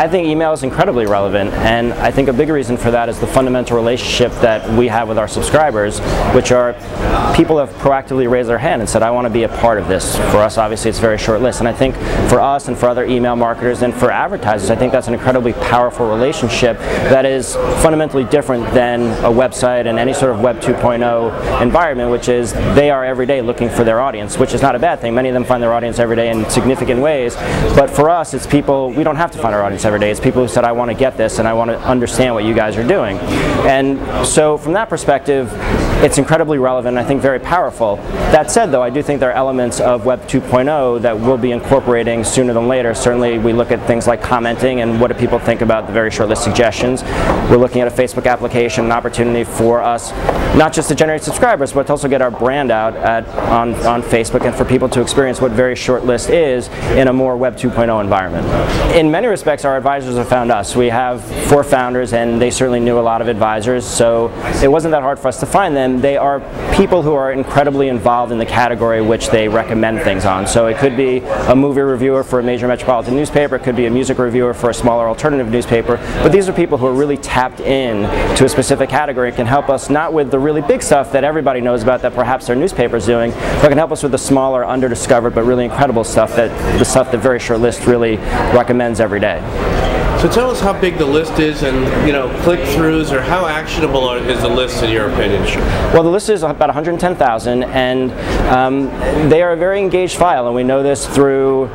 I think email is incredibly relevant, and I think a big reason for that is the fundamental relationship that we have with our subscribers, which are people have proactively raised their hand and said, I want to be a part of this. For us, obviously, it's a very short list, and I think for us and for other email marketers and for advertisers, I think that's an incredibly powerful relationship that is fundamentally different than a website and any sort of Web 2.0 environment, which is they are every day looking for their audience, which is not a bad thing. Many of them find their audience every day in significant ways, but for us, it's people, we don't have to find our audience every day. It's people who said, I want to get this and I want to understand what you guys are doing. And so from that perspective, it's incredibly relevant and I think very powerful. That said, though, I do think there are elements of Web 2.0 that we'll be incorporating sooner than later. Certainly, we look at things like commenting and what do people think about the very short list suggestions. We're looking at a Facebook application, an opportunity for us not just to generate subscribers, but to also get our brand out on Facebook and for people to experience what very short list is in a more Web 2.0 environment. In many respects, our advisors have found us. We have 4 founders and they certainly knew a lot of advisors, so it wasn't that hard for us to find them. They are people who are incredibly involved in the category which they recommend things on. So it could be a movie reviewer for a major metropolitan newspaper, it could be a music reviewer for a smaller alternative newspaper, but these are people who are really tapped in to a specific category and can help us not with the really big stuff that everybody knows about that perhaps their newspaper is doing, but can help us with the smaller, under-discovered, but really incredible stuff, the stuff that Very Short List really recommends every day. So tell us how big the list is, and click-throughs, or how actionable is the list in your opinion? Well, the list is about 110,000, and they are a very engaged file, and we know this through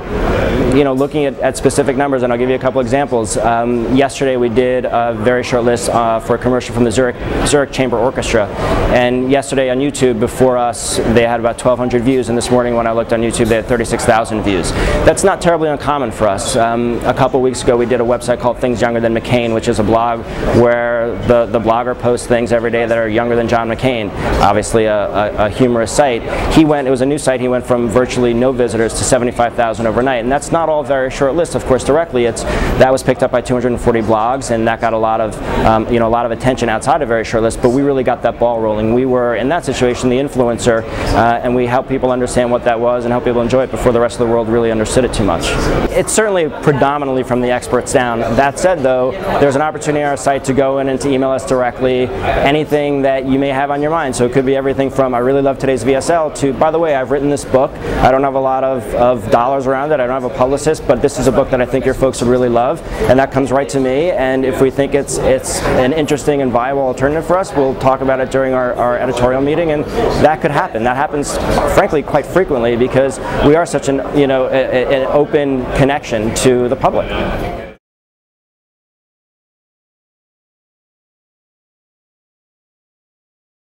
looking at specific numbers, and I'll give you a couple examples. Yesterday we did a very short list for a commercial from the Zurich Chamber Orchestra, and yesterday on YouTube before us they had about 1,200 views, and this morning when I looked on YouTube they had 36,000 views. That's not terribly uncommon for us. A couple weeks ago we did a website called Things Younger Than McCain, which is a blog where the blogger posts things every day that are younger than John McCain, obviously a humorous site. It was a new site, he went from virtually no visitors to 75,000 overnight, and that's not all Very Short List, of course, directly. That was picked up by 240 blogs, and that got a lot of attention outside of Very Short List, but we really got that ball rolling. We were, in that situation, the influencer, and we helped people understand what that was and help people enjoy it before the rest of the world really understood it too much. It's certainly predominantly from the experts down. That said, though, there's an opportunity on our site to go in and to email us directly anything that you may have on your mind. So it could be everything from, I really love today's VSL, to, by the way, I've written this book. I don't have a lot of dollars around it. I don't have a publicist, but this is a book that I think your folks would really love, and that comes right to me. And if we think it's an interesting and viable alternative for us, we'll talk about it during our editorial meeting, and that could happen. That happens, frankly, quite frequently because we are such an open connection to the public.